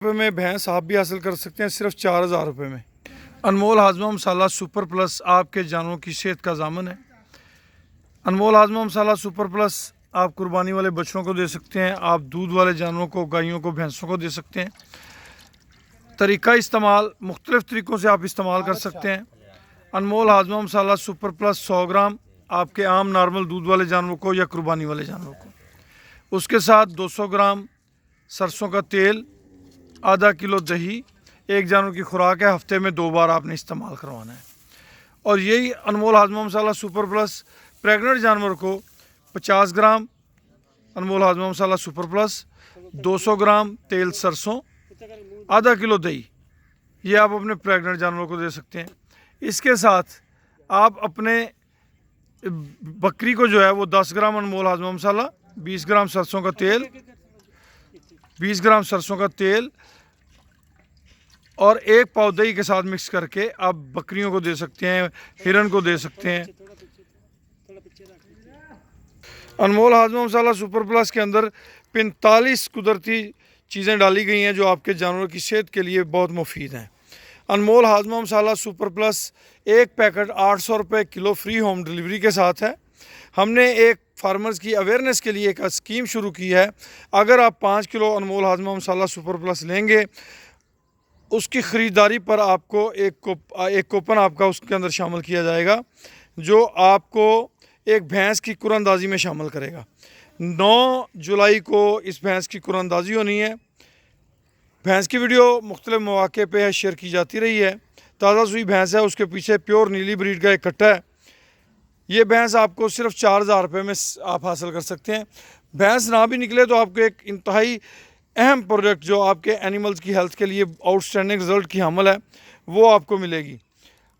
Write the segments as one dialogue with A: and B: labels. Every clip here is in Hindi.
A: रुपये में भैंस आप भी हासिल कर सकते हैं सिर्फ 4,000 रुपये में। अनमोल हाजमा मसाला सुपर प्लस आपके जानवरों की सेहत का ज़ामन है। अनमोल हाजमा मसाला सुपर प्लस आप कुर्बानी वाले बच्चों को दे सकते हैं, आप दूध वाले जानवरों को, गायों को, भैंसों को दे सकते हैं। तरीका इस्तेमाल मुख्तलिफ़ तरीक़ों से आप इस्तेमाल कर सकते हैं। अनमोल हाजमा मसाला सुपर प्लस 100 ग्राम आपके आम नॉर्मल दूध वाले जानवरों को या कुर्बानी वाले जानवरों को, उसके साथ 200 ग्राम सरसों का तेल, आधा किलो दही, एक जानवर की खुराक है, हफ्ते में 2 बार आपने इस्तेमाल करवाना है। और यही अनमोल हाजमा मसाला सुपर प्लस प्रेग्नेंट जानवर को 50 ग्राम अनमोल हाजमा मसाला सुपर प्लस, 200 ग्राम तेल सरसों, आधा किलो दही, ये आप अपने प्रेग्नेंट जानवरों को दे सकते हैं। इसके साथ आप अपने बकरी को जो है वो 10 ग्राम अनमोल हाजमा मसाला, 20 ग्राम सरसों का तेल, 20 ग्राम सरसों का तेल और एक पाव दही के साथ मिक्स करके आप बकरियों को दे सकते हैं, हिरन को दे सकते हैं। अनमोल हाजमा मसाला सुपर प्लस के अंदर 45 कुदरती चीज़ें डाली गई हैं जो आपके जानवरों की सेहत के लिए बहुत मुफीद हैं। अनमोल हाजमा मसाला सुपर प्लस एक पैकेट 800 रुपये किलो फ्री होम डिलीवरी के साथ है। हमने एक फार्मर्स की अवेयरनेस के लिए एक स्कीम शुरू की है। अगर आप 5 किलो अनमोल हाजमा मसाला सुपर प्लस लेंगे, उसकी ख़रीदारी पर आपको एक कूपन आपका उसके अंदर शामिल किया जाएगा जो आपको एक भैंस की कुरानंदाजी में शामिल करेगा। 9 जुलाई को इस भैंस की कुरानंदाजी होनी है। भैंस की वीडियो मुख्तलिफ मौके पे शेयर की जाती रही है। ताज़ा सुई भैंस है, उसके पीछे प्योर नीली ब्रीड का एक कट्टा है। ये भैंस आपको सिर्फ 4,000 रुपये में आप हासिल कर सकते हैं। भैंस ना भी निकले तो आपको एक इंतहाई अहम प्रोडक्ट जो आपके एनिमल्स की हेल्थ के लिए आउटस्टैंडिंग रिज़ल्ट की हामिल है, वो आपको मिलेगी।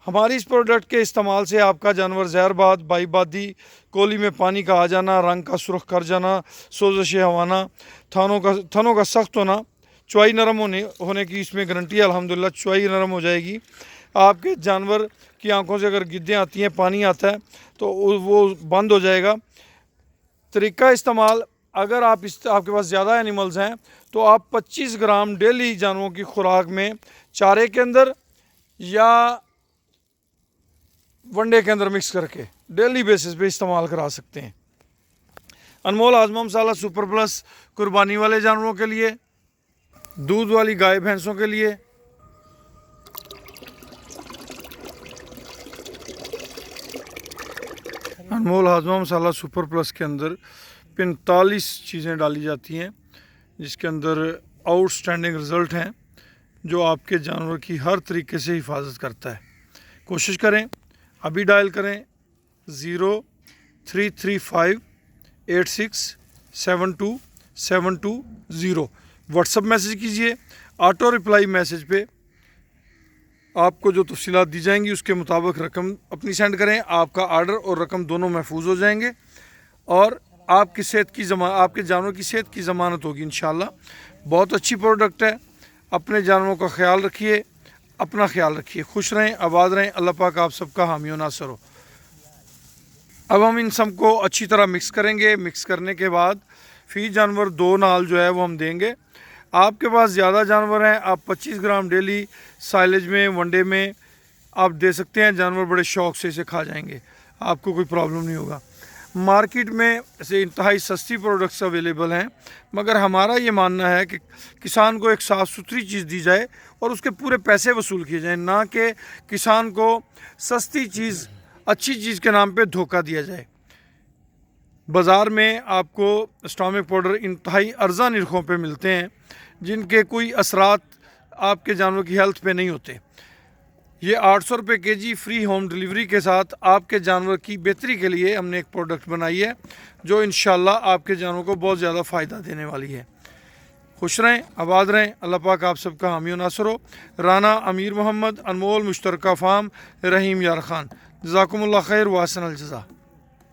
A: हमारी इस प्रोडक्ट के इस्तेमाल से आपका जानवर जहरबाद, बाईबादी, कोली में पानी का आ जाना, रंग का सुर्ख कर जाना, सोजश हवाना, थनों का सख्त होना, चुआई नरम होने की इसमें गारंटी है। अल्हम्दुलिल्लाह चुआई नरम हो जाएगी। आपके जानवर की आंखों से अगर गिद्दें आती हैं, पानी आता है तो वो बंद हो जाएगा। तरीका इस्तेमाल, अगर आपके पास ज़्यादा एनिमल्स हैं तो आप 25 ग्राम डेली जानवरों की खुराक में चारे के अंदर या वनडे के अंदर मिक्स करके डेली बेसिस पे इस्तेमाल करा सकते हैं। अनमोल हाजमा मसाला सुपर प्लस कुर्बानी वाले जानवरों के लिए, दूध वाली गाय भैंसों के लिए, अनमोल हाजमा मसाला सुपर प्लस के अंदर 45 चीज़ें डाली जाती हैं जिसके अंदर आउटस्टैंडिंग रिज़ल्ट हैं जो आपके जानवर की हर तरीके से हिफाजत करता है। कोशिश करें, अभी डायल करें 0335867270, व्हाट्सअप मैसेज कीजिए। ऑटो रिप्लाई मैसेज पे आपको जो तफसीलात दी जाएंगी उसके मुताबिक रकम अपनी सेंड करें। आपका आर्डर और रकम दोनों महफूज हो जाएंगे और आपके जानवर की सेहत की ज़मानत होगी इंशाल्लाह। बहुत अच्छी प्रोडक्ट है। अपने जानवरों का ख्याल रखिए, अपना ख्याल रखिए, खुश रहें, आबाद रहें। अल्लाह पाक आप सबका हामी व नासर हो। अब हम इन सब को अच्छी तरह मिक्स करेंगे। मिक्स करने के बाद फी जानवर 2 नाल जो है वो हम देंगे। आपके पास ज़्यादा जानवर हैं, आप 25 ग्राम डेली साइलेज में, वनडे में आप दे सकते हैं। जानवर बड़े शौक़ से इसे खा जाएंगे, आपको कोई प्रॉब्लम नहीं होगा। मार्केट में ऐसे इंतहाई सस्ती प्रोडक्ट्स अवेलेबल हैं, मगर हमारा ये मानना है कि किसान को एक साफ़ सुथरी चीज़ दी जाए और उसके पूरे पैसे वसूल किए जाएँ, ना कि किसान को सस्ती चीज़, अच्छी चीज़ के नाम पे धोखा दिया जाए। बाज़ार में आपको स्टॉमिक पाउडर इंतहाई अर्ज़ा निरखों पे मिलते हैं जिनके कोई असरात आपके जानवर की हेल्थ पे नहीं होते। ये 800 रुपये kg फ्री होम डिलीवरी के साथ आपके जानवर की बेहतरी के लिए हमने एक प्रोडक्ट बनाई है जो इंशाल्लाह आपके जानवर को बहुत ज़्यादा फ़ायदा देने वाली है। खुश रहें, आबाद रहें। अल्लाह पाक आप सबका हामी व नासर हो। राना अमीर मोहम्मद, अनमोल मुश्तरका फार्म, रहीम यार खान। जज़ाकुमुल्लाह खैर व अहसनल जज़ा।